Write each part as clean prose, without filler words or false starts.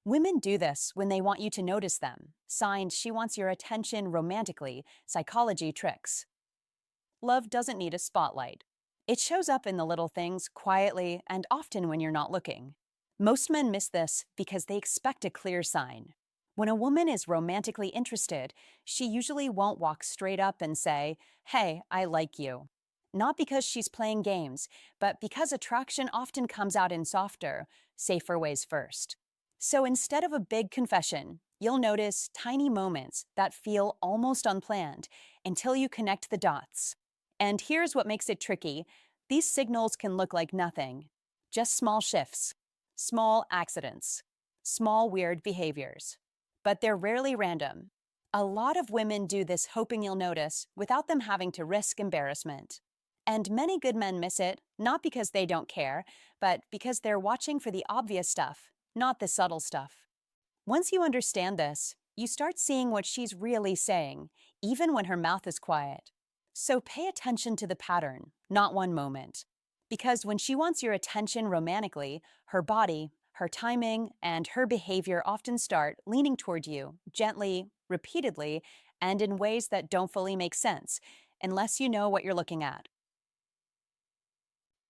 Women do this when they want you to notice them. Signed, she wants your attention romantically, psychology tricks. Love doesn't need a spotlight. It shows up in the little things, quietly, and often when you're not looking. Most men miss this because they expect a clear sign. When a woman is romantically interested, she usually won't walk straight up and say, "Hey, I like you." Not because she's playing games, but because attraction often comes out in softer, safer ways first. So instead of a big confession, you'll notice tiny moments that feel almost unplanned until you connect the dots. And here's what makes it tricky: these signals can look like nothing, just small shifts, small accidents, small weird behaviors. But they're rarely random. A lot of women do this hoping you'll notice without them having to risk embarrassment. And many good men miss it, not because they don't care, but because they're watching for the obvious stuff, not the subtle stuff. Once you understand this, you start seeing what she's really saying, even when her mouth is quiet. So pay attention to the pattern, not one moment. Because when she wants your attention romantically, her body, her timing, and her behavior often start leaning toward you, gently, repeatedly, and in ways that don't fully make sense, unless you know what you're looking at.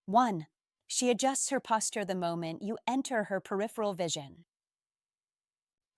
1. She adjusts her posture the moment you enter her peripheral vision.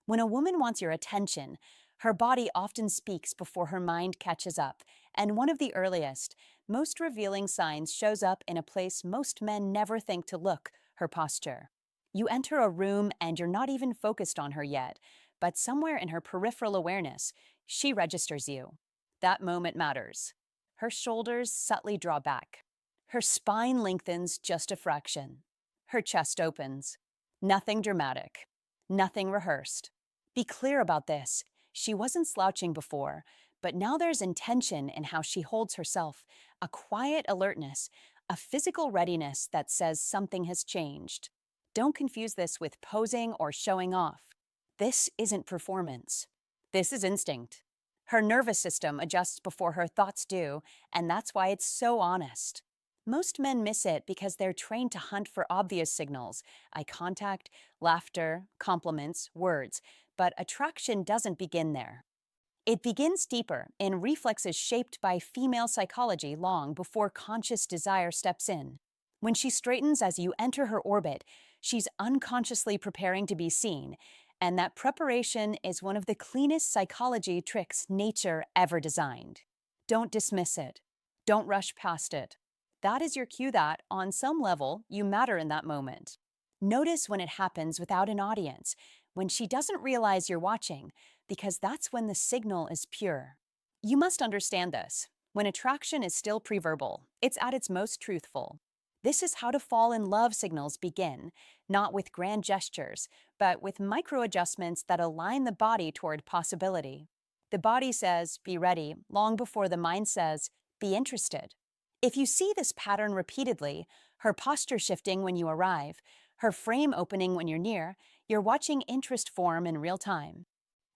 When a woman wants your attention, her body often speaks before her mind catches up, and one of the earliest, most revealing signs shows up in a place most men never think to look: her posture. You enter a room and you're not even focused on her yet, but somewhere in her peripheral awareness, she registers you. That moment matters. Her shoulders subtly draw back. Her spine lengthens just a fraction. Her chest opens. Nothing dramatic. Nothing rehearsed. Be clear about this. She wasn't slouching before, but now there's intention in how she holds herself, a quiet alertness, a physical readiness that says something has changed. Don't confuse this with posing or showing off. This isn't performance. This is instinct. Her nervous system adjusts before her thoughts do, and that's why it's so honest. Most men miss it because they're trained to hunt for obvious signals: eye contact, laughter, compliments, words. But attraction doesn't begin there. It begins deeper, in reflexes shaped by female psychology long before conscious desire steps in. When she straightens as you enter her orbit, she's unconsciously preparing to be seen, and that preparation is one of the cleanest psychology tricks nature ever designed. Don't dismiss it. Don't rush past it. That is your cue that, on some level, you matter in that moment. Notice when it happens without an audience, when she doesn't realize you're watching, because that's when the signal is pure. You must understand this. When attraction is still preverbal, it's at its most truthful. This is how to fall in love signals begin, not with grand gestures, but with micro adjustments that align the body toward possibility. The body says, "Be ready," long before the mind says, "Be interested." If you see this pattern repeatedly, her posture shifting when you arrive, her frame opening when you're near, you're watching interest form in real time.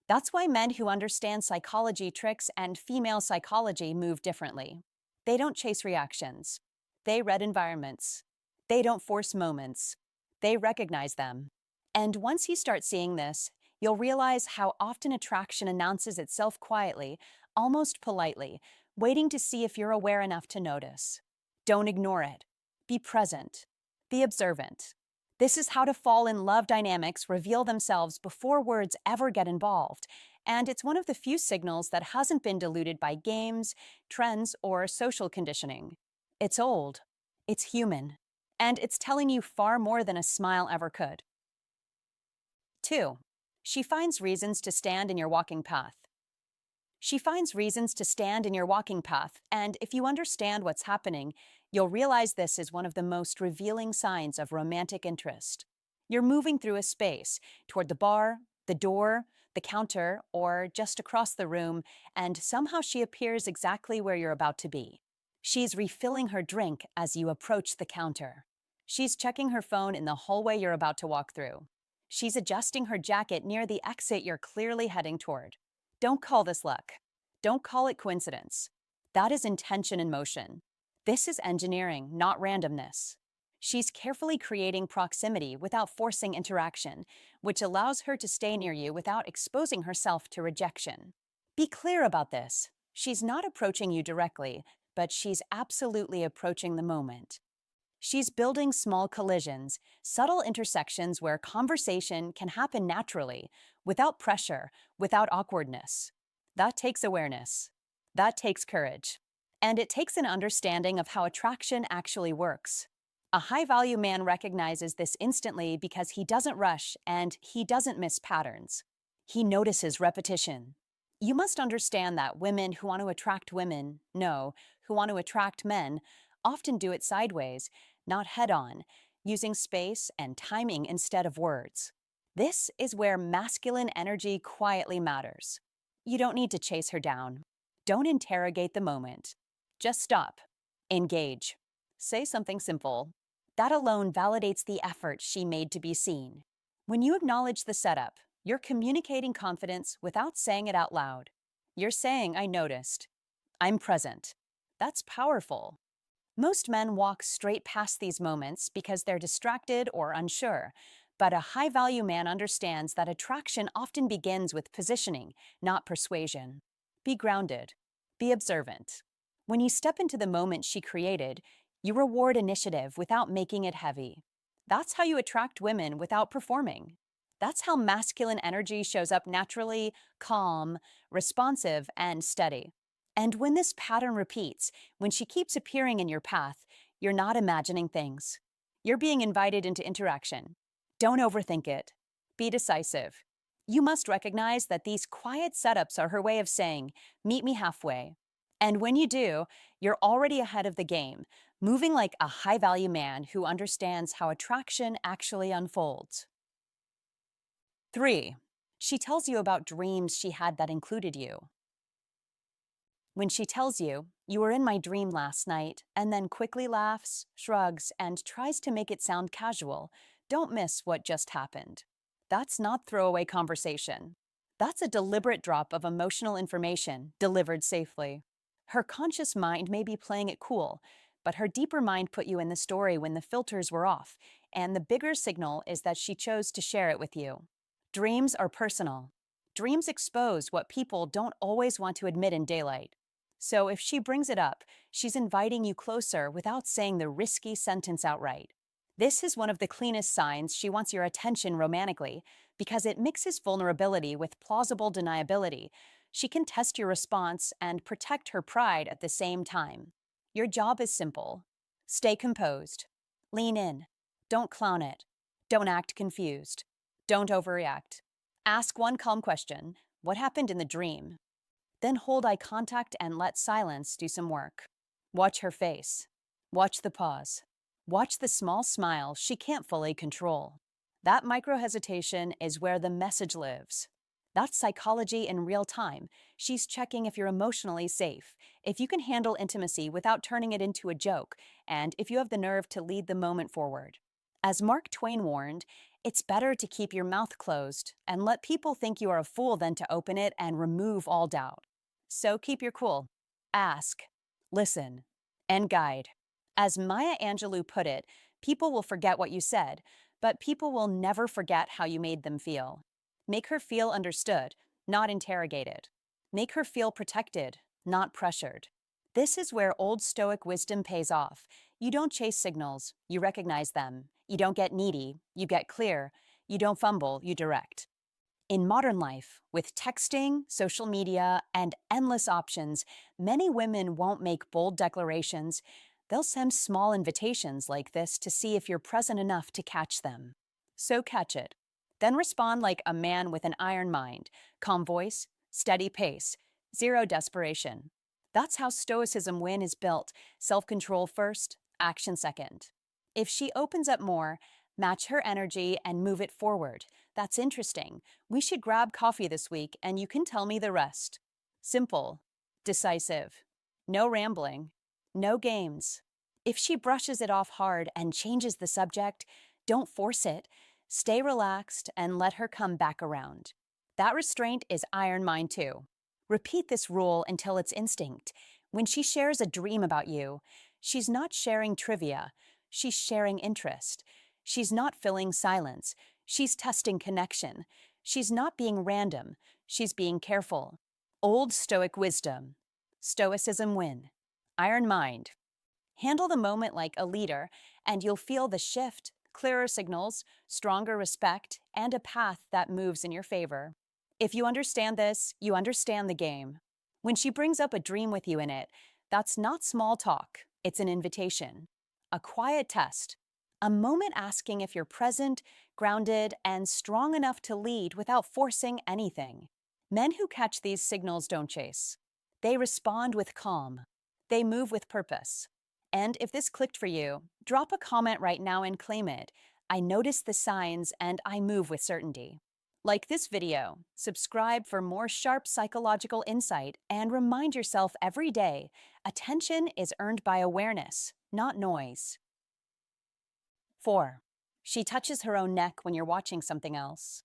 That's why men who understand psychology tricks and female psychology move differently. They don't chase reactions. They read environments. They don't force moments. They recognize them. And once you start seeing this, you'll realize how often attraction announces itself quietly, almost politely, waiting to see if you're aware enough to notice. Don't ignore it. Be present. Be observant. This is how to fall in love dynamics reveal themselves before words ever get involved, and it's one of the few signals that hasn't been diluted by games, trends, or social conditioning. It's old, it's human, and it's telling you far more than a smile ever could. 2. She finds reasons to stand in your walking path. She finds reasons to stand in your walking path, and if you understand what's happening, you'll realize this is one of the most revealing signs of romantic interest. You're moving through a space, toward the bar, the door, the counter, or just across the room, and somehow she appears exactly where you're about to be. She's refilling her drink as you approach the counter. She's checking her phone in the hallway you're about to walk through. She's adjusting her jacket near the exit you're clearly heading toward. Don't call this luck. Don't call it coincidence. That is intention in motion. This is engineering, not randomness. She's carefully creating proximity without forcing interaction, which allows her to stay near you without exposing herself to rejection. Be clear about this. She's not approaching you directly, but she's absolutely approaching the moment. She's building small collisions, subtle intersections where conversation can happen naturally, without pressure, without awkwardness. That takes awareness. That takes courage. And it takes an understanding of how attraction actually works. A high value man recognizes this instantly because he doesn't rush and he doesn't miss patterns. He notices repetition. You must understand that women who want to attract women, no, who want to attract men, often do it sideways, not head on, using space and timing instead of words. This is where masculine energy quietly matters. You don't need to chase her down. Don't interrogate the moment. Just stop. Engage. Say something simple. That alone validates the effort she made to be seen. When you acknowledge the setup, you're communicating confidence without saying it out loud. You're saying, I noticed. I'm present. That's powerful. Most men walk straight past these moments because they're distracted or unsure, but a high value man understands that attraction often begins with positioning, not persuasion. Be grounded. Be observant. When you step into the moment she created, you reward initiative without making it heavy. That's how you attract women without performing. That's how masculine energy shows up naturally, calm, responsive, and steady. And when this pattern repeats, when she keeps appearing in your path, you're not imagining things. You're being invited into interaction. Don't overthink it. Be decisive. You must recognize that these quiet setups are her way of saying, meet me halfway. And when you do, you're already ahead of the game, moving like a high value man who understands how attraction actually unfolds. 3. She tells you about dreams she had that included you. When she tells you, you were in my dream last night, and then quickly laughs, shrugs, and tries to make it sound casual, don't miss what just happened. That's not throwaway conversation. That's a deliberate drop of emotional information delivered safely. Her conscious mind may be playing it cool, but her deeper mind put you in the story when the filters were off, and the bigger signal is that she chose to share it with you. Dreams are personal. Dreams expose what people don't always want to admit in daylight. So if she brings it up, she's inviting you closer without saying the risky sentence outright. This is one of the cleanest signs she wants your attention romantically, because it mixes vulnerability with plausible deniability. She can test your response and protect her pride at the same time. Your job is simple. Stay composed. Lean in. Don't clown it. Don't act confused. Don't overreact. Ask one calm question. What happened in the dream? Then hold eye contact and let silence do some work. Watch her face. Watch the pause. Watch the small smile she can't fully control. That micro-hesitation is where the message lives. That's psychology in real time. She's checking if you're emotionally safe, if you can handle intimacy without turning it into a joke, and if you have the nerve to lead the moment forward. As Mark Twain warned, it's better to keep your mouth closed and let people think you are a fool than to open it and remove all doubt. So keep your cool. Ask, listen, and guide. As Maya Angelou put it, people will forget what you said, but people will never forget how you made them feel. Make her feel understood, not interrogated. Make her feel protected, not pressured. This is where Old Stoic wisdom pays off. You don't chase signals, you recognize them. You don't get needy, you get clear. You don't fumble, you direct. In modern life, with texting, social media, and endless options, many women won't make bold declarations. They'll send small invitations like this to see if you're present enough to catch them. So catch it. Then respond like a man with an iron mind, calm voice, steady pace, zero desperation. That's how Stoicism win is built, self-control first, action second. If she opens up more, match her energy and move it forward. That's interesting. We should grab coffee this week and you can tell me the rest. Simple, decisive, no rambling, no games. If she brushes it off hard and changes the subject, don't force it. Stay relaxed and let her come back around. That restraint is iron mind too. Repeat this rule until it's instinct. When she shares a dream about you, she's not sharing trivia. She's sharing interest. She's not filling silence. She's testing connection. She's not being random. She's being careful. Old Stoic wisdom. Stoicism win. Iron mind. Handle the moment like a leader, and you'll feel the shift, clearer signals, stronger respect, and a path that moves in your favor. If you understand this, you understand the game. When she brings up a dream with you in it, that's not small talk, it's an invitation. A quiet test. A moment asking if you're present, grounded, and strong enough to lead without forcing anything. Men who catch these signals don't chase. They respond with calm. They move with purpose. And if this clicked for you, drop a comment right now and claim it. I notice the signs and I move with certainty. Like this video, subscribe for more sharp psychological insight, and remind yourself every day, attention is earned by awareness, not noise. 4. She touches her own neck when you're watching something else.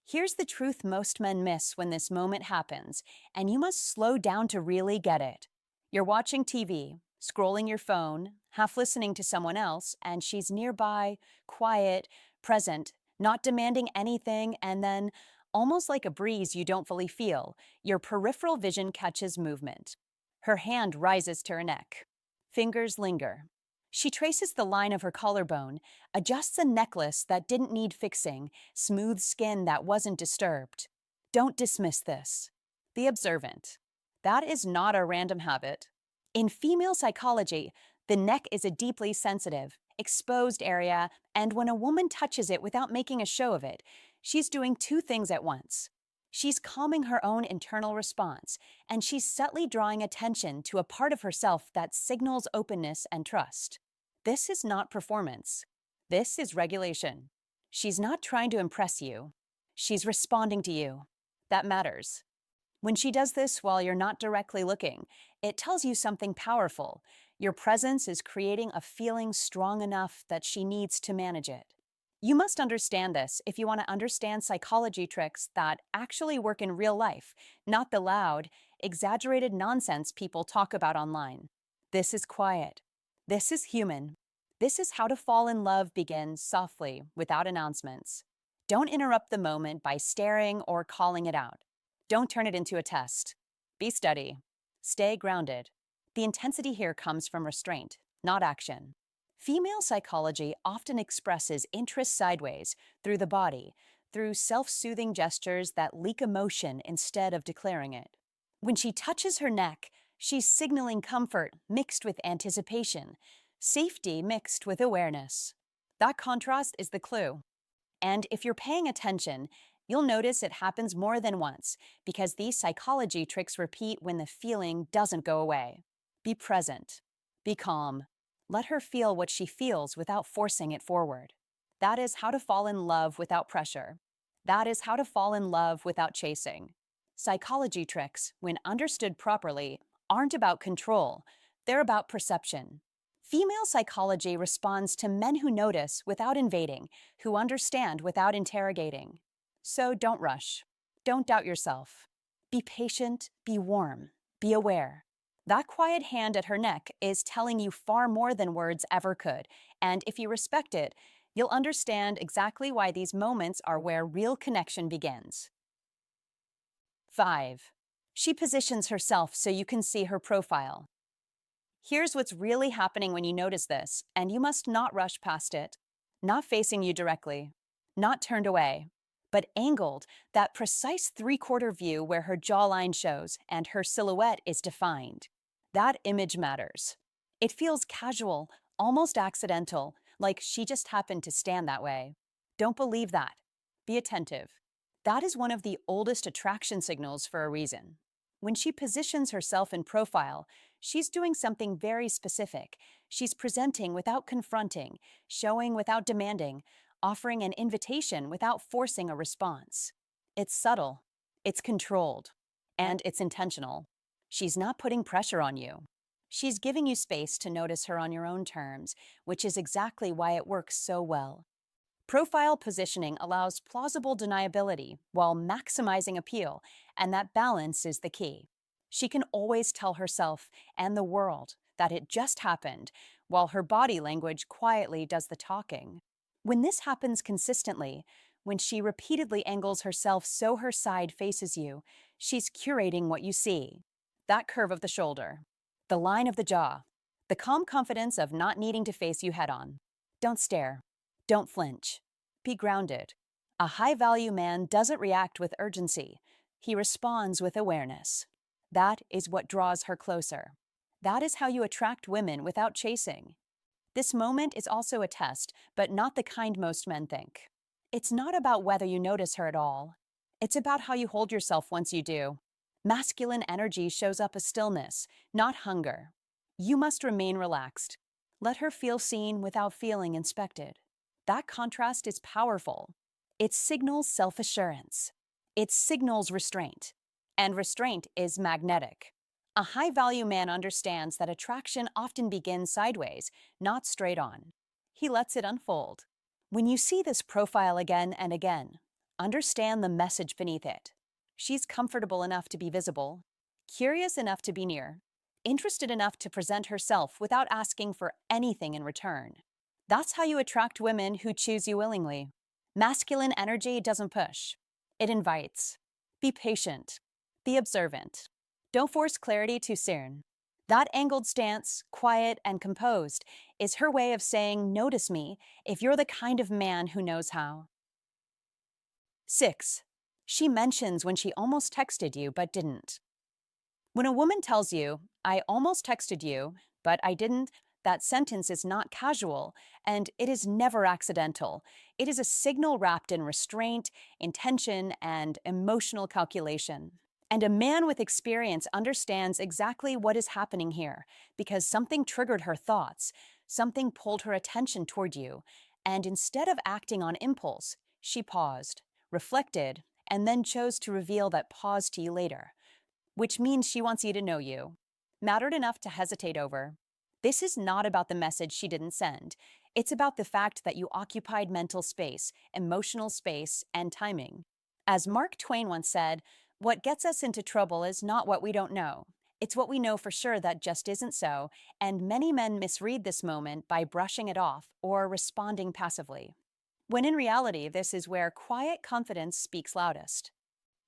Here's the truth most men miss when this moment happens, and you must slow down to really get it. You're watching TV, scrolling your phone, half listening to someone else, and she's nearby, quiet, present, not demanding anything, and then, almost like a breeze you don't fully feel, your peripheral vision catches movement. Her hand rises to her neck. Fingers linger. She traces the line of her collarbone, adjusts a necklace that didn't need fixing, smooth skin that wasn't disturbed. Don't dismiss this. Be observant. That is not a random habit. In female psychology, the neck is a deeply sensitive, exposed area, and when a woman touches it without making a show of it, she's doing two things at once. She's calming her own internal response, and she's subtly drawing attention to a part of herself that signals openness and trust. This is not performance. This is regulation. She's not trying to impress you. She's responding to you. That matters. When she does this while you're not directly looking, it tells you something powerful. Your presence is creating a feeling strong enough that she needs to manage it. You must understand this if you want to understand psychology tricks that actually work in real life, not the loud, exaggerated nonsense people talk about online. This is quiet. This is human. This is how to fall in love begins softly, without announcements. Don't interrupt the moment by staring or calling it out. Don't turn it into a test. Be steady. Stay grounded. The intensity here comes from restraint, not action. Female psychology often expresses interest sideways, through the body, through self-soothing gestures that leak emotion instead of declaring it. When she touches her neck, she's signaling comfort mixed with anticipation, safety mixed with awareness. That contrast is the clue. And if you're paying attention, you'll notice it happens more than once, because these psychology tricks repeat when the feeling doesn't go away. Be present. Be calm. Let her feel what she feels without forcing it forward. That is how to fall in love without pressure. That is how to fall in love without chasing. Psychology tricks, when understood properly, aren't about control. They're about perception. Female psychology responds to men who notice without invading, who understand without interrogating. So don't rush. Don't doubt yourself. Be patient, be warm, be aware. That quiet hand at her neck is telling you far more than words ever could, and if you respect it, you'll understand exactly why these moments are where real connection begins. 5. She positions herself so you can see her profile. Here's what's really happening when you notice this, and you must not rush past it. Not facing you directly, not turned away, but angled, that precise three-quarter view where her jawline shows and her silhouette is defined. That image matters. It feels casual, almost accidental, like she just happened to stand that way. Don't believe that. Be attentive. That is one of the oldest attraction signals for a reason. When she positions herself in profile, she's doing something very specific. She's presenting without confronting, showing without demanding, offering an invitation without forcing a response. It's subtle, it's controlled, and it's intentional. She's not putting pressure on you. She's giving you space to notice her on your own terms, which is exactly why it works so well. Profile positioning allows plausible deniability while maximizing appeal, and that balance is the key. She can always tell herself and the world that it just happened, while her body language quietly does the talking. When this happens consistently, when she repeatedly angles herself so her side faces you, she's curating what you see. That curve of the shoulder, the line of the jaw, the calm confidence of not needing to face you head on. Don't stare. Don't flinch. Be grounded. A high value man doesn't react with urgency, he responds with awareness. That is what draws her closer. That is how you attract women without chasing. This moment is also a test, but not the kind most men think. It's not about whether you notice her at all. It's about how you hold yourself once you do. Masculine energy shows up as stillness, not hunger. You must remain relaxed. Let her feel seen without feeling inspected. That contrast is powerful. It signals self-assurance. It signals restraint. And restraint is magnetic. A high-value man understands that attraction often begins sideways, not straight on. He lets it unfold. When you see this profile again and again, understand the message beneath it. She's comfortable enough to be visible, curious enough to be near, interested enough to present herself without asking for anything in return. That's how you attract women who choose you willingly. Masculine energy doesn't push. It invites. Be patient. Be observant. Don't force clarity too soon. That angled stance, quiet and composed, is her way of saying, notice me, if you're the kind of man who knows how. 6. She mentions when she almost texted you but didn't. When a woman tells you, I almost texted you, but I didn't, that sentence is not casual, and it is never accidental. It is a signal wrapped in restraint, intention, and emotional calculation. And a man with experience understands exactly what is happening here, because something triggered her thoughts, something pulled her attention toward you, and instead of acting on impulse, she paused, reflected, and then chose to reveal that pause to you later. Which means she wants you to know you. Mattered enough to hesitate over. This is not about the message she didn't send. It's about the fact that you occupied mental space, emotional space, and timing. As Mark Twain once said, what gets us into trouble is not what we don't know. It's what we know for sure that just isn't so, and many men misread this moment by brushing it off or responding passively. When in reality, this is where quiet confidence speaks loudest.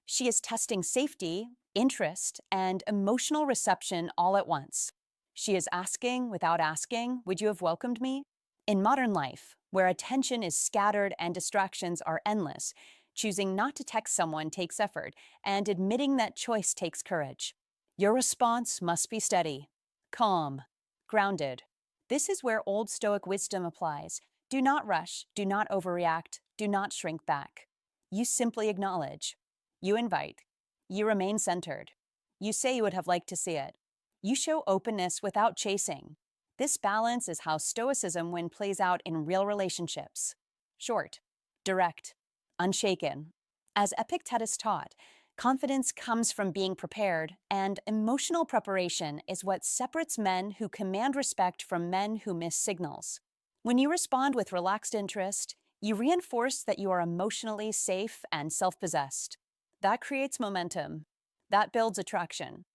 She is testing safety, interest, and emotional reception all at once. She is asking without asking, would you have welcomed me? In modern life, where attention is scattered and distractions are endless, choosing not to text someone takes effort, and admitting that choice takes courage. Your response must be steady, calm, grounded. This is where Old Stoic wisdom applies. Do not rush, do not overreact, do not shrink back. You simply acknowledge. You invite. You remain centered. You say you would have liked to see it. You show openness without chasing. This balance is how Stoicism plays out in real relationships. Short, direct, unshaken. As Epictetus taught, confidence comes from being prepared, and emotional preparation is what separates men who command respect from men who miss signals. When you respond with relaxed interest, you reinforce that you are emotionally safe and self-possessed. That creates momentum. That builds attraction.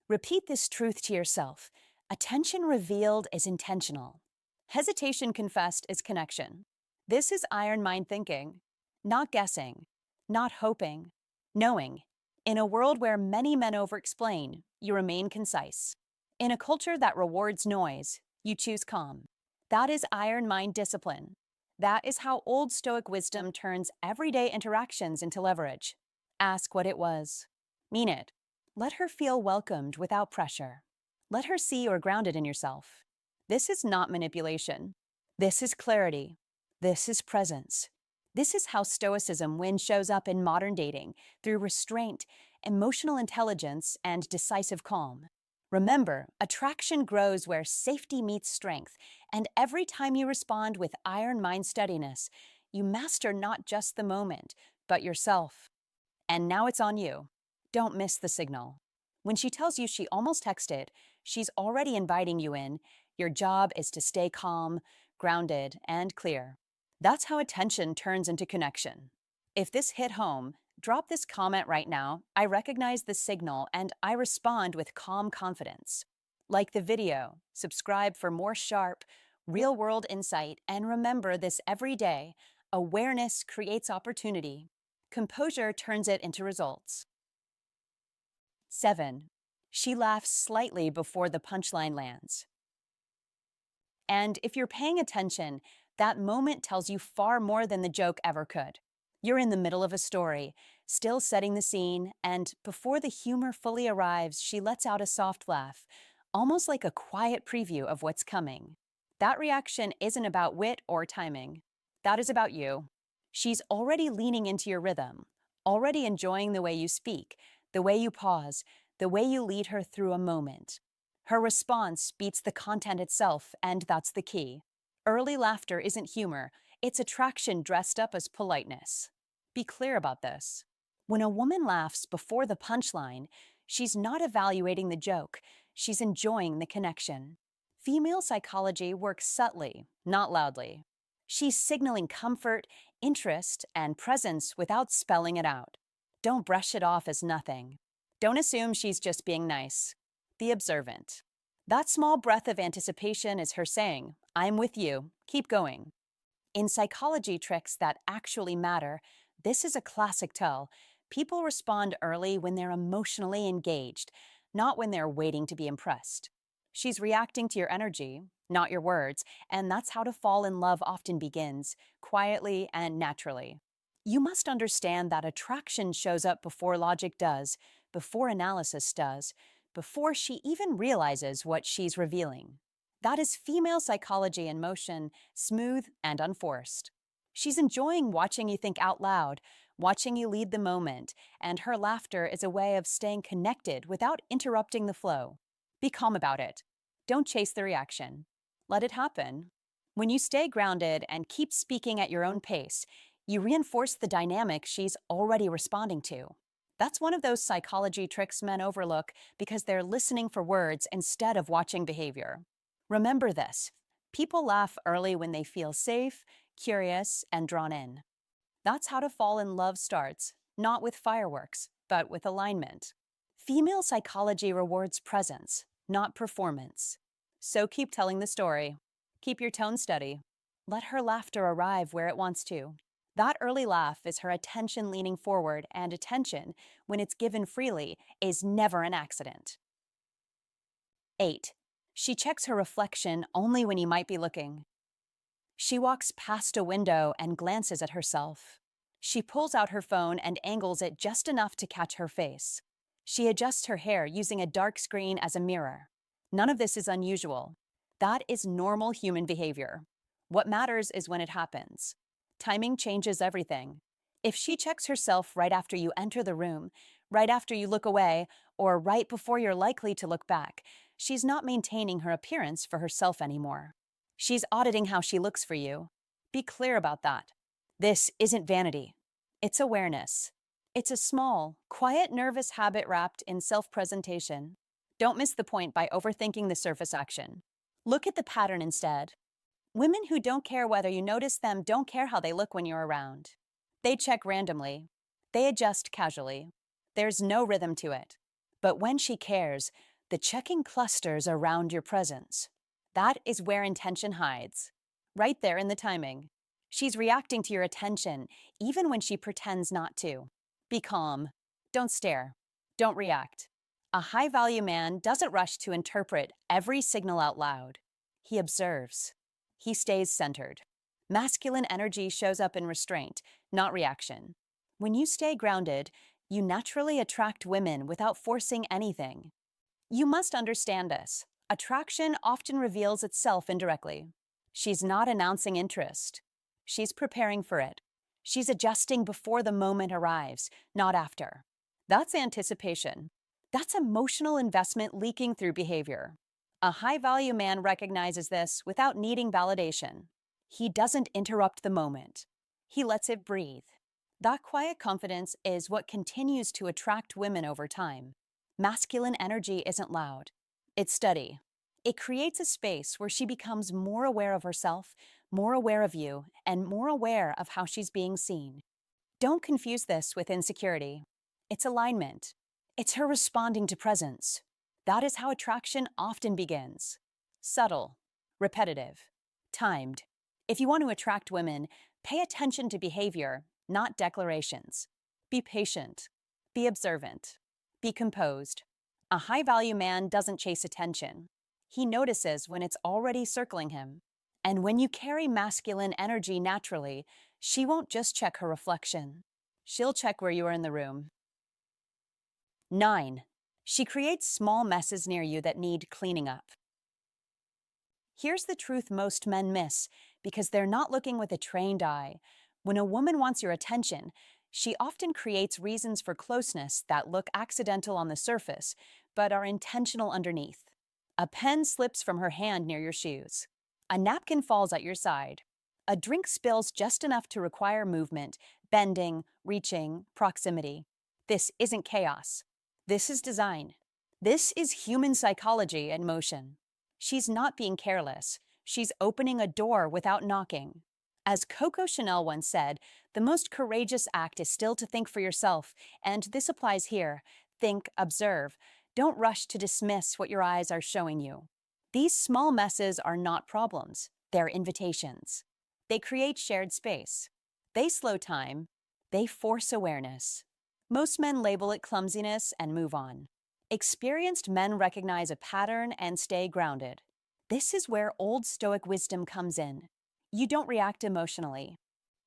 Repeat this truth to yourself. Attention revealed is intentional. Hesitation confessed is connection. This is iron mind thinking. Not guessing. Not hoping. Knowing. In a world where many men over-explain, you remain concise. In a culture that rewards noise, you choose calm. That is iron mind discipline. That is how Old Stoic wisdom turns everyday interactions into leverage. Ask what it was. Mean it. Let her feel welcomed without pressure. Let her see you're grounded in yourself. This is not manipulation. This is clarity. This is presence. This is how Stoicism shows up in modern dating, through restraint, emotional intelligence, and decisive calm. Remember, attraction grows where safety meets strength, and every time you respond with iron mind steadiness, you master not just the moment, but yourself. And now it's on you. Don't miss the signal. When she tells you she almost texted, she's already inviting you in. Your job is to stay calm, grounded, and clear. That's how attention turns into connection. If this hit home, drop this comment right now. I recognize the signal and I respond with calm confidence. Like the video, subscribe for more sharp, Real world insight, and remember this every day. Awareness creates opportunity. Composure turns it into results. 7. She laughs slightly before the punchline lands. And if you're paying attention, that moment tells you far more than the joke ever could. You're in the middle of a story, still setting the scene, and before the humor fully arrives, she lets out a soft laugh, almost like a quiet preview of what's coming. That reaction isn't about wit or timing. That is about you. She's already leaning into your rhythm, already enjoying the way you speak, the way you pause, the way you lead her through a moment. Her response beats the content itself, and that's the key. Early laughter isn't humor, it's attraction dressed up as politeness. Be clear about this. When a woman laughs before the punchline, she's not evaluating the joke, she's enjoying the connection. Female psychology works subtly, not loudly. She's signaling comfort, interest, and presence without spelling it out. Don't brush it off as nothing. Don't assume she's just being nice. Be observant. That small breath of anticipation is her saying, I'm with you, keep going. In psychology tricks that actually matter, this is a classic tell. People respond early when they're emotionally engaged, not when they're waiting to be impressed. She's reacting to your energy, not your words, and that's how to fall in love often begins, quietly and naturally. You must understand that attraction shows up before logic does, before analysis does, before she even realizes what she's revealing. That is female psychology in motion, smooth and unforced. She's enjoying watching you think out loud, watching you lead the moment, and her laughter is a way of staying connected without interrupting the flow. Be calm about it. Don't chase the reaction. Let it happen. When you stay grounded and keep speaking at your own pace, you reinforce the dynamic she's already responding to. That's one of those psychology tricks men overlook because they're listening for words instead of watching behavior. Remember this. People laugh early when they feel safe, curious, and drawn in. That's how to fall in love starts, not with fireworks, but with alignment. Female psychology rewards presence, not performance. So keep telling the story. Keep your tone steady. Let her laughter arrive where it wants to. That early laugh is her attention leaning forward, and attention, when it's given freely, is never an accident. 8. She checks her reflection only when you might be looking. She walks past a window and glances at herself. She pulls out her phone and angles it just enough to catch her face. She adjusts her hair using a dark screen as a mirror. None of this is unusual. That is normal human behavior. What matters is when it happens. Timing changes everything. If she checks herself right after you enter the room, right after you look away, or right before you're likely to look back, she's not maintaining her appearance for herself anymore. She's auditing how she looks for you. Be clear about that. This isn't vanity. It's awareness. It's a small, quiet, nervous habit wrapped in self-presentation. Don't miss the point by overthinking the surface action. Look at the pattern instead. Women who don't care whether you notice them don't care how they look when you're around. They check randomly. They adjust casually. There's no rhythm to it. But when she cares, the checking clusters around your presence. That is where intention hides. Right there in the timing. She's reacting to your attention, even when she pretends not to. Be calm. Don't stare. Don't react. A high-value man doesn't rush to interpret every signal out loud. He observes. He stays centered. Masculine energy shows up in restraint, not reaction. When you stay grounded, you naturally attract women without forcing anything. You must understand this. Attraction often reveals itself indirectly. She's not announcing interest. She's preparing for it. She's adjusting before the moment arrives, not after. That's anticipation. That's emotional investment leaking through behavior. A high-value man recognizes this without needing validation. He doesn't interrupt the moment. He lets it breathe. That quiet confidence is what continues to attract women over time. Masculine energy isn't loud. It's steady. It creates a space where she becomes more aware of herself, more aware of you, and more aware of how she's being seen. Don't confuse this with insecurity. It's alignment. It's her responding to presence. That is how attraction often begins. Subtle, repetitive. Timed. If you want to attract women, pay attention to behavior, not declarations. Be patient. Be observant. Be composed. A high value man doesn't chase attention. He notices when it's already circling him. And when you carry masculine energy naturally, she won't just check her reflection. She'll check where you are in the room. 9. She creates small messes near you that need cleaning up. Here's the truth most men miss because they're not looking with a trained eye. When a woman wants your attention, she often creates reasons for closeness that look accidental on the surface, but are intentional underneath. A pen slips from her hand near your shoes. A napkin falls at your side. A drink spills just enough to require movement, bending, reaching, proximity. This isn't chaos. This is design. This is human psychology in motion. She's not being careless. She's opening a door without knocking. As Coco Chanel once said, the most courageous act is still to think for yourself, and this applies here. Think, observe. Don't rush to dismiss what your eyes are showing you. These small messes are not problems. They're invitations. They create shared space. They slow time. They force awareness. Most men label it clumsiness and move on. Experienced men recognize a pattern and stay grounded. This is where Old Stoic wisdom comes in. You don't react emotionally.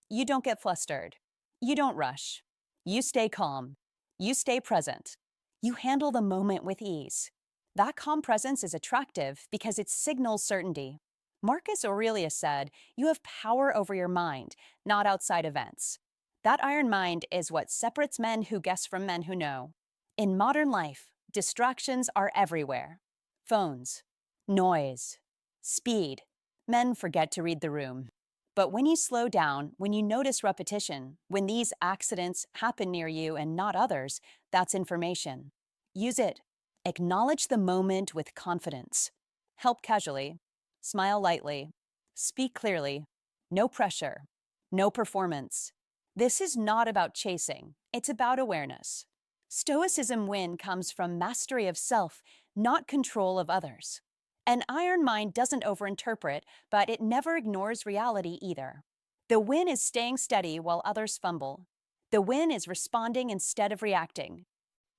You don't get flustered. You don't rush. You stay calm. You stay present. You handle the moment with ease. That calm presence is attractive because it signals certainty. Marcus Aurelius said, "You have power over your mind, not outside events." That iron mind is what separates men who guess from men who know. In modern life, distractions are everywhere. Phones, noise, speed. Men forget to read the room. But when you slow down, when you notice repetition, when these accidents happen near you and not others, that's information. Use it. Acknowledge the moment with confidence. Help casually. Smile lightly. Speak clearly. No pressure. No performance. This is not about chasing. It's about awareness. Stoicism win comes from mastery of self, not control of others. An iron mind doesn't overinterpret, but it never ignores reality either. The win is staying steady while others fumble. The win is responding instead of reacting.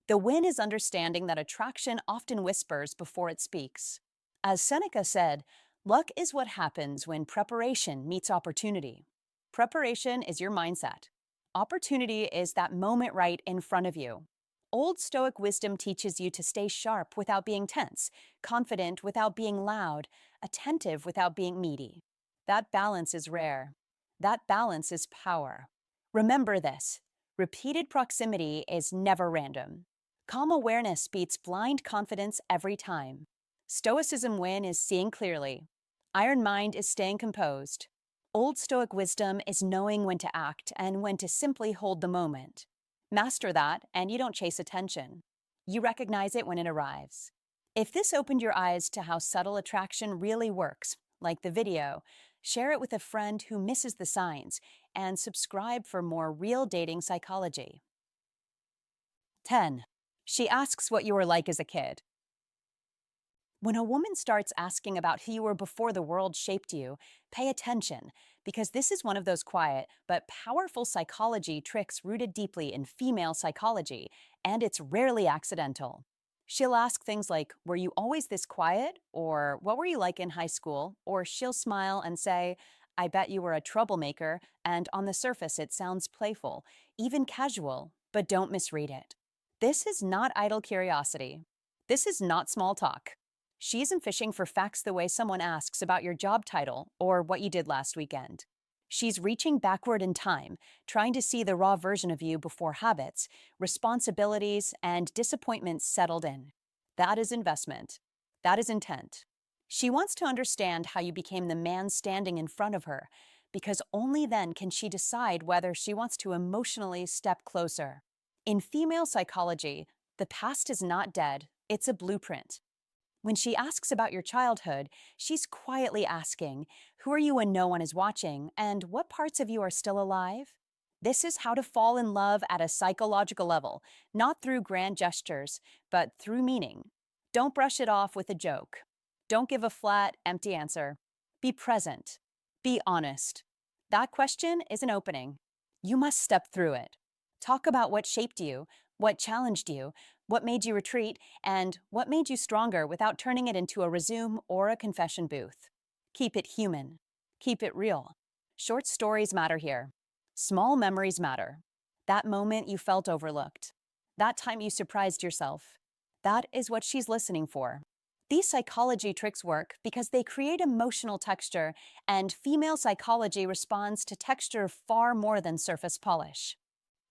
The win is understanding that attraction often whispers before it speaks. As Seneca said, luck is what happens when preparation meets opportunity. Preparation is your mindset. Opportunity is that moment right in front of you. Old Stoic wisdom teaches you to stay sharp without being tense, confident without being loud, attentive without being needy. That balance is rare. That balance is power. Remember this. Repeated proximity is never random. Calm awareness beats blind confidence every time. Stoicism win is seeing clearly. Iron mind is staying composed. Old Stoic wisdom is knowing when to act and when to simply hold the moment. Master that, and you don't chase attention. You recognize it when it arrives. If this opened your eyes to how subtle attraction really works, like the video, share it with a friend who misses the signs, and subscribe for more real dating psychology. 10. She asks what you were like as a kid. When a woman starts asking about who you were before the world shaped you, pay attention, because this is one of those quiet but powerful psychology tricks rooted deeply in female psychology, and it's rarely accidental. She'll ask things like, "Were you always this quiet?" Or "What were you like in high school?" Or she'll smile and say, "I bet you were a troublemaker," and on the surface it sounds playful, even casual, but don't misread it. This is not idle curiosity. This is not small talk. She isn't fishing for facts the way someone asks about your job title or what you did last weekend. She's reaching backward in time, trying to see the raw version of you before habits, responsibilities, and disappointments settled in. That is investment. That is intent. She wants to understand how you became the man standing in front of her, because only then can she decide whether she wants to emotionally step closer. In female psychology, the past is not dead, it's a blueprint. When she asks about your childhood, she's quietly asking, who are you when no one is watching, and what parts of you are still alive? This is how to fall in love at a psychological level, not through grand gestures, but through meaning. Don't brush it off with a joke. Don't give a flat, empty answer. Be present. Be honest. That question is an opening. You must step through it. Talk about what shaped you, what challenged you, what made you retreat, and what made you stronger without turning it into a resume or a confession booth. Keep it human. Keep it real. Short stories matter here. Small memories matter. That moment you felt overlooked. That time you surprised yourself. That is what she's listening for. These psychology tricks work because they create emotional texture, and female psychology responds to texture far more than surface polish.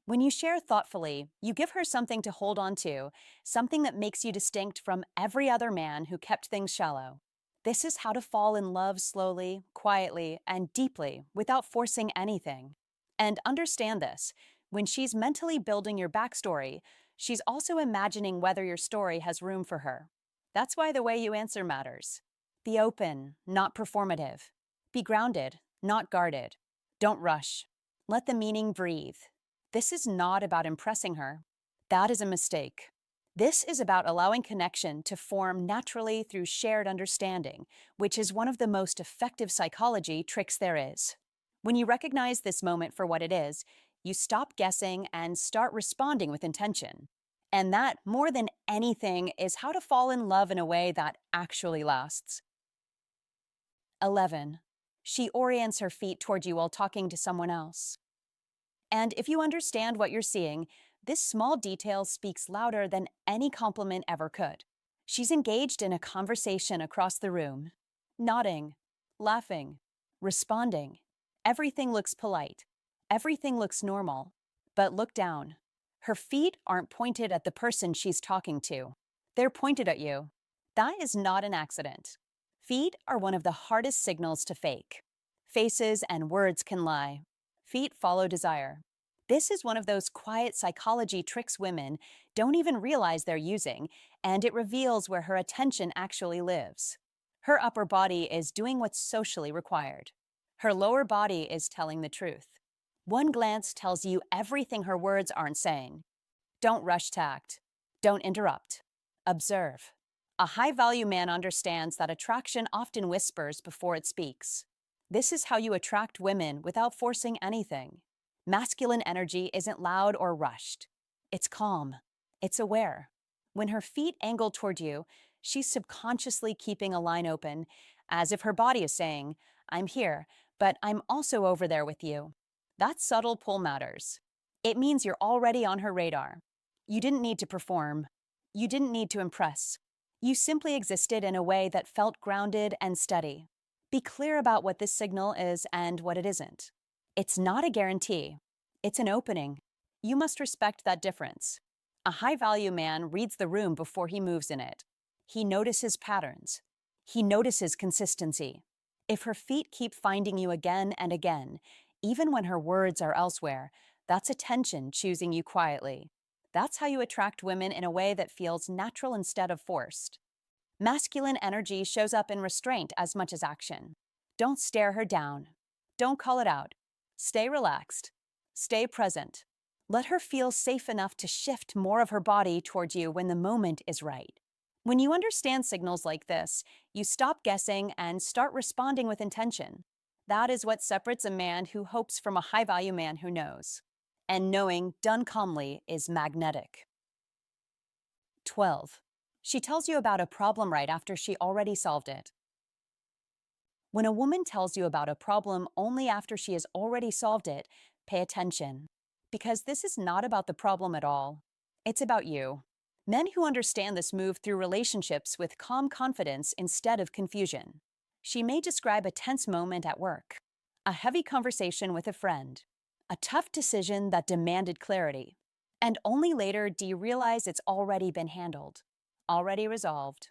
When you share thoughtfully, you give her something to hold on to, something that makes you distinct from every other man who kept things shallow. This is how to fall in love slowly, quietly, and deeply without forcing anything. And understand this, when she's mentally building your backstory, she's also imagining whether your story has room for her. That's why the way you answer matters. Be open, not performative. Be grounded, not guarded. Don't rush. Let the meaning breathe. This is not about impressing her. That is a mistake. This is about allowing connection to form naturally through shared understanding, which is one of the most effective psychology tricks there is. When you recognize this moment for what it is, you stop guessing and start responding with intention. And that, more than anything, is how to fall in love in a way that actually lasts. 11. She orients her feet toward you while talking to someone else. And if you understand what you're seeing, this small detail speaks louder than any compliment ever could. She's engaged in a conversation across the room, nodding, laughing, responding. Everything looks polite. Everything looks normal. But look down. Her feet aren't pointed at the person she's talking to. They're pointed at you. That is not an accident. Feet are one of the hardest signals to fake. Faces and words can lie. Feet follow desire. This is one of those quiet psychology tricks women don't even realize they're using, and it reveals where her attention actually lives. Her upper body is doing what's socially required. Her lower body is telling the truth. One glance tells you everything her words aren't saying. Don't rush tact. Don't interrupt. Observe. A high-value man understands that attraction often whispers before it speaks. This is how you attract women without forcing anything. Masculine energy isn't loud or rushed. It's calm. It's aware. When her feet angle toward you, she's subconsciously keeping a line open, as if her body is saying, I'm here, but I'm also over there with you. That subtle pull matters. It means you're already on her radar. You didn't need to perform. You didn't need to impress. You simply existed in a way that felt grounded and steady. Be clear about what this signal is and what it isn't. It's not a guarantee. It's an opening. You must respect that difference. A high-value man reads the room before he moves in it. He notices patterns. He notices consistency. If her feet keep finding you again and again, even when her words are elsewhere, that's attention choosing you quietly. That's how you attract women in a way that feels natural instead of forced. Masculine energy shows up in restraint as much as action. Don't stare her down. Don't call it out. Stay relaxed. Stay present. Let her feel safe enough to shift more of her body towards you when the moment is right. When you understand signals like this, you stop guessing and start responding with intention. That is what separates a man who hopes from a high-value man who knows. And knowing, done calmly, is magnetic. 12. She tells you about a problem right after she already solved it. When a woman tells you about a problem only after she has already solved it, pay attention. Because this is not about the problem at all. It's about you. Men who understand this move through relationships with calm confidence instead of confusion. She may describe a tense moment at work, a heavy conversation with a friend, a tough decision that demanded clarity. And only later do you realize it's already been handled, already resolved,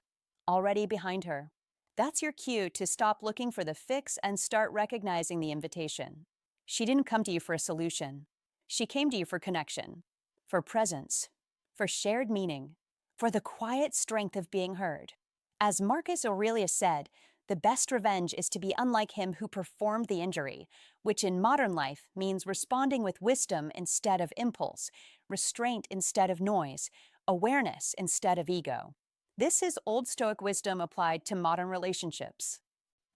already behind her. That's your cue to stop looking for the fix and start recognizing the invitation. She didn't come to you for a solution. She came to you for connection, for presence, for shared meaning, for the quiet strength of being heard. As Marcus Aurelius said, the best revenge is to be unlike him who performed the injury, which in modern life means responding with wisdom instead of impulse, restraint instead of noise, awareness instead of ego. This is Old Stoic wisdom applied to modern relationships.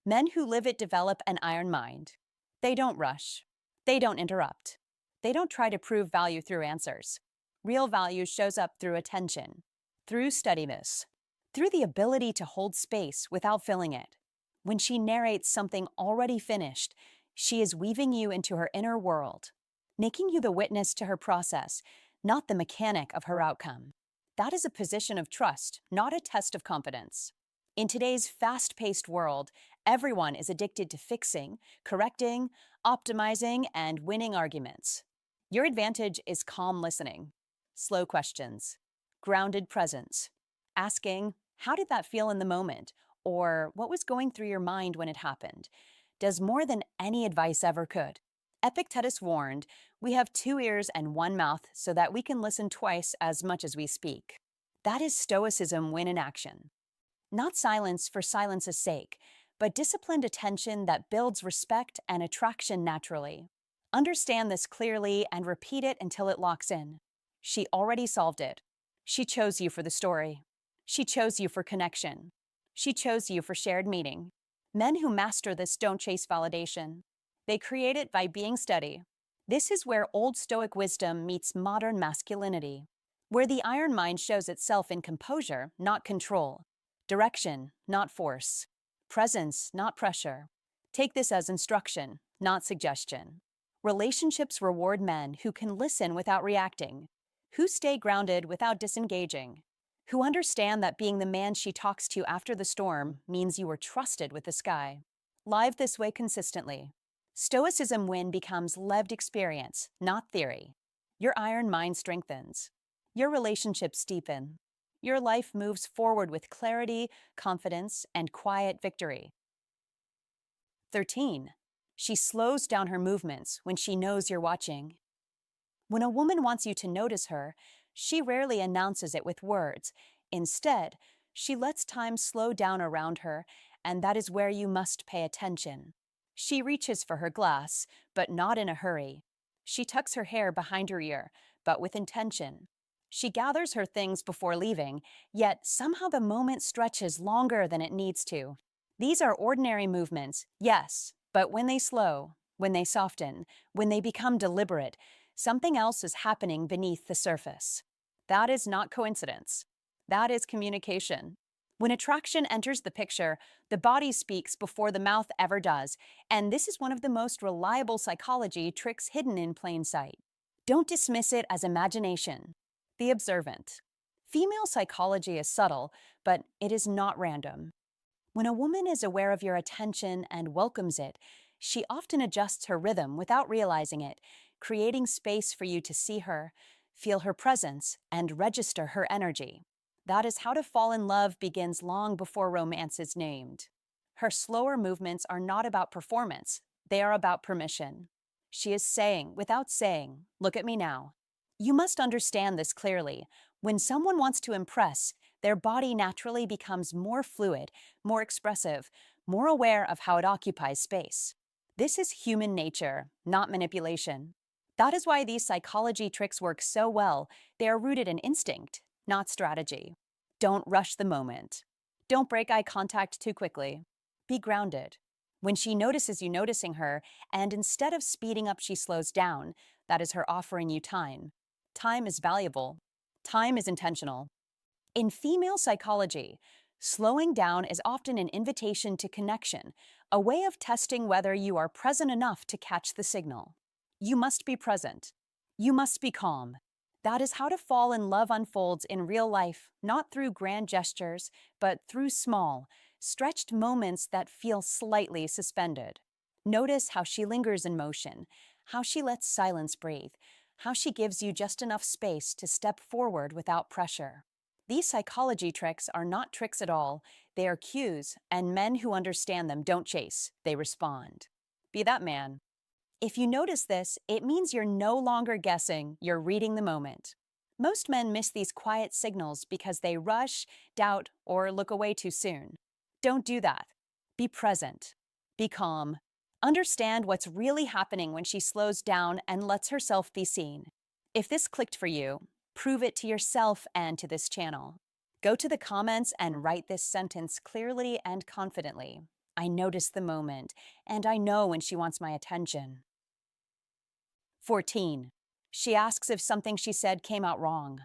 Men who live it develop an iron mind. They don't rush. They don't interrupt. They don't try to prove value through answers. Real value shows up through attention, through steadiness, through the ability to hold space without filling it. When she narrates something already finished, she is weaving you into her inner world, making you the witness to her process, not the mechanic of her outcome. That is a position of trust, not a test of competence. In today's fast-paced world, everyone is addicted to fixing, correcting, optimizing, and winning arguments. Your advantage is calm listening, slow questions, grounded presence, asking, "How did that feel in the moment?" or "What was going through your mind when it happened?" does more than any advice ever could. Epictetus warned, "We have two ears and one mouth so that we can listen twice as much as we speak." That is Stoicism win in action. Not silence for silence's sake, but disciplined attention that builds respect and attraction naturally. Understand this clearly and repeat it until it locks in. She already solved it. She chose you for the story. She chose you for connection. She chose you for shared meaning. Men who master this don't chase validation. They create it by being steady. This is where old Stoic wisdom meets modern masculinity, where the iron mind shows itself in composure, not control. Direction, not force. Presence, not pressure. Take this as instruction, not suggestion. Relationships reward men who can listen without reacting, who stay grounded without disengaging, who understand that being the man she talks to after the storm means you are trusted with the sky. Live this way consistently. Stoicism win becomes lived experience, not theory. Your iron mind strengthens. Your relationships deepen. Your life moves forward with clarity, confidence, and quiet victory. 13. She slows down her movements when she knows you're watching. When a woman wants you to notice her, she rarely announces it with words. Instead, she lets time slow down around her, and that is where you must pay attention. She reaches for her glass, but not in a hurry. She tucks her hair behind her ear, but with intention. She gathers her things before leaving, yet somehow the moment stretches longer than it needs to. These are ordinary movements, yes, but when they slow, when they soften, when they become deliberate, something else is happening beneath the surface. That is not coincidence. That is communication. When attraction enters the picture, the body speaks before the mouth ever does, and this is one of the most reliable psychology tricks hidden in plain sight. Don't dismiss it as imagination. Be observant. Female psychology is subtle, but it is not random. When a woman is aware of your attention and welcomes it, she often adjusts her rhythm without realizing it, creating space for you to see her, feel her presence, and register her energy. That is how to fall in love begins long before romance is named. Her slower movements are not about performance, they are about permission. She is saying, without saying, "Look at me now." You must understand this clearly. When someone wants to impress, their body naturally becomes more fluid, more expressive, more aware of how it occupies space. This is human nature, not manipulation. That is why these psychology tricks work so well. They are rooted in instinct, not strategy. Don't rush the moment. Don't break eye contact too quickly. Be grounded. When she notices you noticing her, and instead of speeding up, she slows down, that is her offering you time. Time is valuable. Time is intentional. In female psychology, slowing down is often an invitation to connection, a way of testing whether you are present enough to catch the signal. You must be present. You must be calm. That is how to fall in love unfolds in real life, not through grand gestures, but through small, stretched moments that feel slightly suspended. Notice how she lingers in motion, how she lets silence breathe, how she gives you just enough space to step forward without pressure. These psychology tricks are not tricks at all. They are cues, and men who understand them don't chase, they respond. Be that man. If you notice this, it means you're no longer guessing, you're reading the moment. Most men miss these quiet signals because they rush, doubt, or look away too soon. Don't do that. Be present. Be calm. Understand what's really happening when she slows down and lets herself be seen. If this clicked for you, prove it to yourself and to this channel. Go to the comments and write this sentence clearly and confidently. I notice the moment, and I know when she wants my attention. 14. She asks if something she said came out wrong.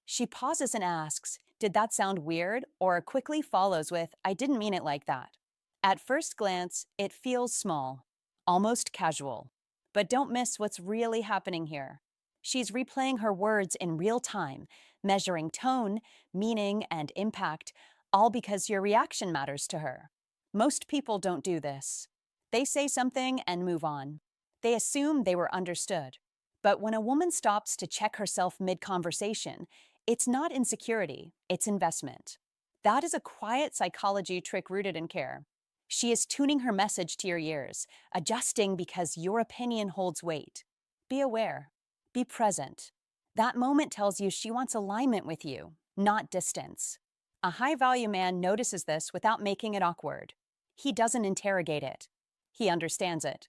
She pauses and asks, "Did that sound weird?" or quickly follows with, "I didn't mean it like that." At first glance, it feels small, almost casual. But don't miss what's really happening here. She's replaying her words in real time, measuring tone, meaning, and impact, all because your reaction matters to her. Most people don't do this. They say something and move on. They assume they were understood. But when a woman stops to check herself mid-conversation, it's not insecurity, it's investment. That is a quiet psychology trick rooted in care. She is tuning her message to your ears, adjusting because your opinion holds weight. Be aware. Be present. That moment tells you she wants alignment with you, not distance. A high-value man notices this without making it awkward. He doesn't interrogate it. He understands it.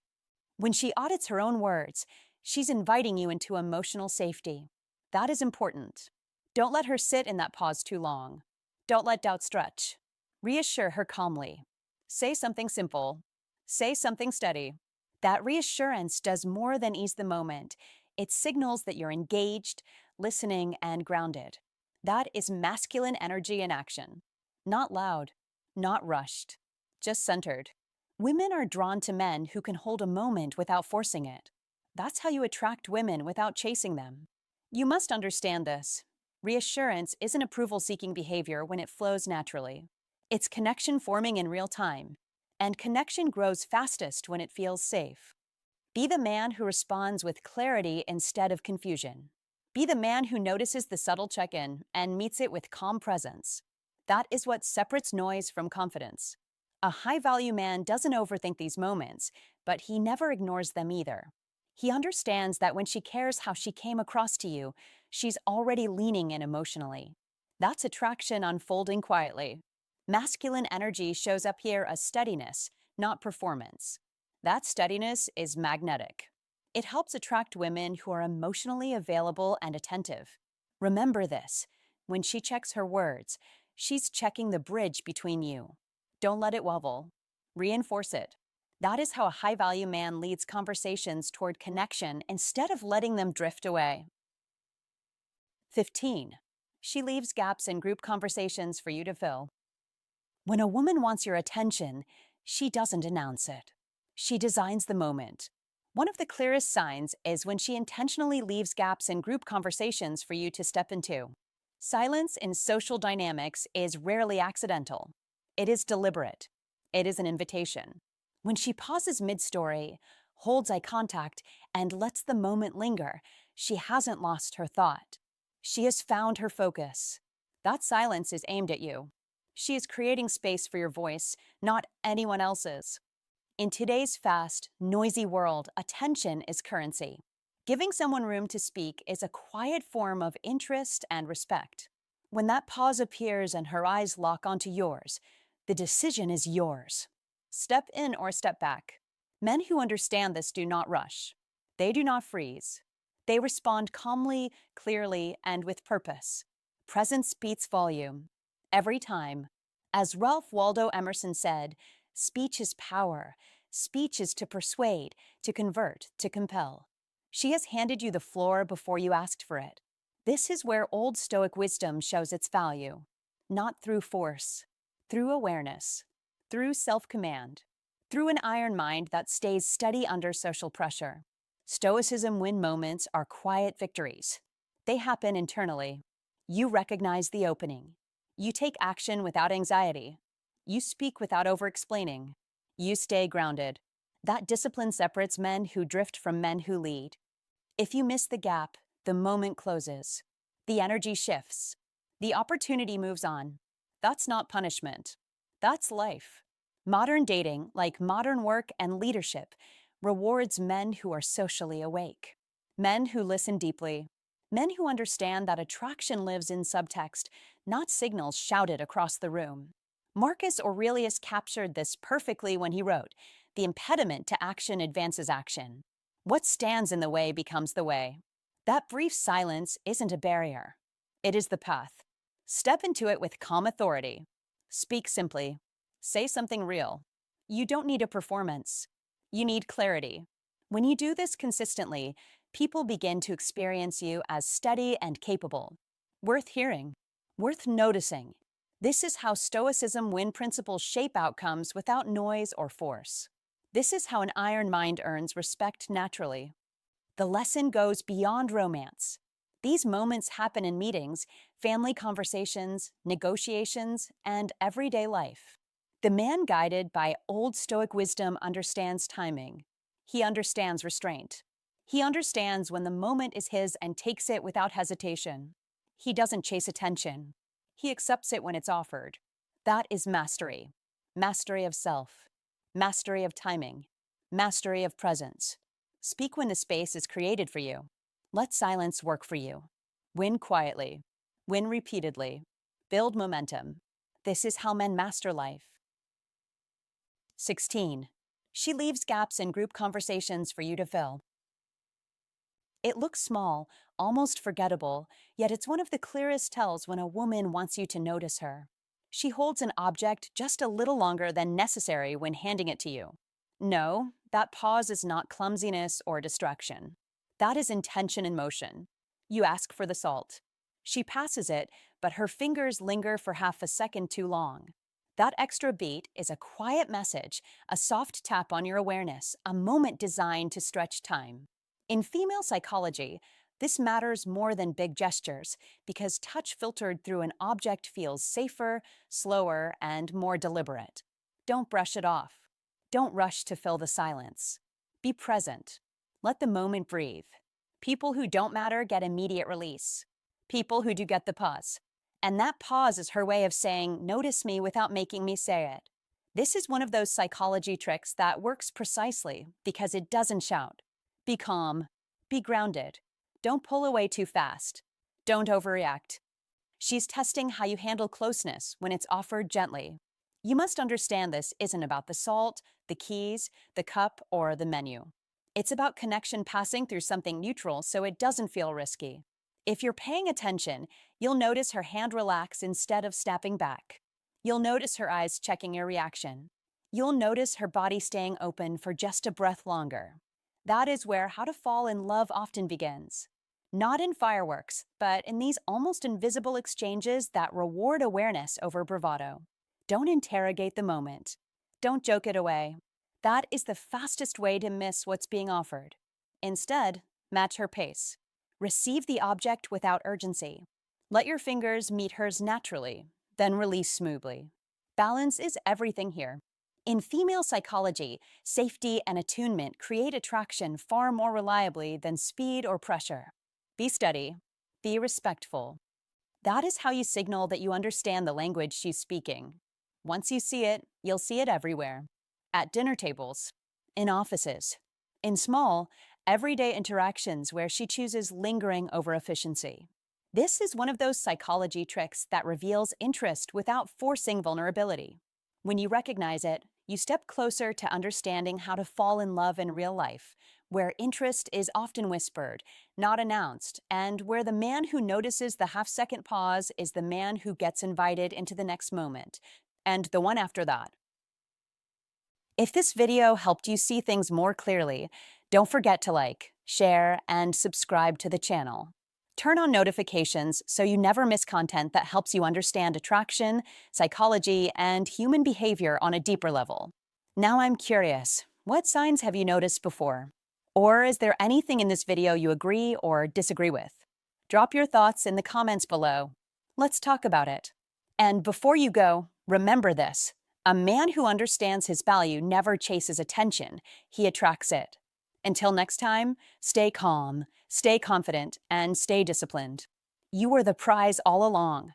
When she audits her own words, she's inviting you into emotional safety. That is important. Don't let her sit in that pause too long. Don't let doubt stretch. Reassure her calmly. Say something simple. Say something steady. That reassurance does more than ease the moment. It signals that you're engaged, listening, and grounded. That is masculine energy in action. Not loud, not rushed, just centered. Women are drawn to men who can hold a moment without forcing it. That's how you attract women without chasing them. You must understand this. Reassurance isn't approval-seeking behavior when it flows naturally. It's connection forming in real time, and connection grows fastest when it feels safe. Be the man who responds with clarity instead of confusion. Be the man who notices the subtle check-in and meets it with calm presence. That is what separates noise from confidence. A high-value man doesn't overthink these moments, but he never ignores them either. He understands that when she cares how she came across to you, she's already leaning in emotionally. That's attraction unfolding quietly. Masculine energy shows up here as steadiness, not performance. That steadiness is magnetic. It helps attract women who are emotionally available and attentive. Remember this. When she checks her words, she's checking the bridge between you. Don't let it wobble. Reinforce it. That is how a high-value man leads conversations toward connection instead of letting them drift away. 15. She leaves gaps in group conversations for you to fill. When a woman wants your attention, she doesn't announce it. She designs the moment. One of the clearest signs is when she intentionally leaves gaps in group conversations for you to step into. Silence in social dynamics is rarely accidental. It is deliberate. It is an invitation. When she pauses mid-story, holds eye contact, and lets the moment linger, she hasn't lost her thought. She has found her focus. That silence is aimed at you. She is creating space for your voice, not anyone else's. In today's fast, noisy world, attention is currency. Giving someone room to speak is a quiet form of interest and respect. When that pause appears and her eyes lock onto yours, the decision is yours. Step in or step back. Men who understand this do not rush. They do not freeze. They respond calmly, clearly, and with purpose. Presence beats volume. Every time. As Ralph Waldo Emerson said, speech is power. Speech is to persuade, to convert, to compel. She has handed you the floor before you asked for it. This is where Old Stoic wisdom shows its value. Not through force, through awareness, through self-command, through an iron mind that stays steady under social pressure. Stoicism win moments are quiet victories. They happen internally. You recognize the opening. You take action without anxiety. You speak without over-explaining. You stay grounded. That discipline separates men who drift from men who lead. If you miss the gap, the moment closes. The energy shifts. The opportunity moves on. That's not punishment. That's life. Modern dating, like modern work and leadership, rewards men who are socially awake. Men who listen deeply. Men who understand that attraction lives in subtext, not signals shouted across the room. Marcus Aurelius captured this perfectly when he wrote, "The impediment to action advances action. What stands in the way becomes the way." That brief silence isn't a barrier. It is the path. Step into it with calm authority. Speak simply. Say something real. You don't need a performance. You need clarity. When you do this consistently, people begin to experience you as steady and capable, worth hearing, worth noticing. This is how Stoicism win principles shape outcomes without noise or force. This is how an iron mind earns respect naturally. The lesson goes beyond romance. These moments happen in meetings, family conversations, negotiations, and everyday life. The man guided by Old Stoic wisdom understands timing. He understands restraint. He understands when the moment is his and takes it without hesitation. He doesn't chase attention. He accepts it when it's offered. That is mastery. Mastery of self. Mastery of timing. Mastery of presence. Speak when the space is created for you. Let silence work for you. Win quietly. Win repeatedly. Build momentum. This is how men master life. 16. She leaves gaps in group conversations for you to fill. It looks small, almost forgettable, yet it's one of the clearest tells when a woman wants you to notice her. She holds an object just a little longer than necessary when handing it to you. No, that pause is not clumsiness or distraction. That is intention in motion. You ask for the salt. She passes it, but her fingers linger for half a second too long. That extra beat is a quiet message, a soft tap on your awareness, a moment designed to stretch time. In female psychology, this matters more than big gestures because touch filtered through an object feels safer, slower, and more deliberate. Don't brush it off. Don't rush to fill the silence. Be present. Let the moment breathe. People who don't matter get immediate release. People who do get the pause. And that pause is her way of saying, notice me without making me say it. This is one of those psychology tricks that works precisely because it doesn't shout. Be calm. Be grounded. Don't pull away too fast. Don't overreact. She's testing how you handle closeness when it's offered gently. You must understand this isn't about the salt, the keys, the cup, or the menu. It's about connection passing through something neutral so it doesn't feel risky. If you're paying attention, you'll notice her hand relax instead of snapping back. You'll notice her eyes checking your reaction. You'll notice her body staying open for just a breath longer. That is where how to fall in love often begins. Not in fireworks, but in these almost invisible exchanges that reward awareness over bravado. Don't interrogate the moment. Don't joke it away. That is the fastest way to miss what's being offered. Instead, match her pace. Receive the object without urgency. Let your fingers meet hers naturally, then release smoothly. Balance is everything here. In female psychology, safety and attunement create attraction far more reliably than speed or pressure. Be steady. Be respectful. That is how you signal that you understand the language she's speaking. Once you see it, you'll see it everywhere. At dinner tables, in offices, in small, everyday interactions where she chooses lingering over efficiency. This is one of those psychology tricks that reveals interest without forcing vulnerability. When you recognize it, you step closer to understanding how to fall in love in real life, where interest is often whispered, not announced, and where the man who notices the half-second pause is the man who gets invited into the next moment, and the one after that. If this video helped you see things more clearly, don't forget to like, share, and subscribe to the channel. Turn on notifications so you never miss content that helps you understand attraction, psychology, and human behavior on a deeper level. Now I'm curious, what signs have you noticed before? Or is there anything in this video you agree or disagree with? Drop your thoughts in the comments below. Let's talk about it. And before you go, remember this. A man who understands his value never chases attention, he attracts it. Until next time, stay calm, stay confident, and stay disciplined. You are the prize all along.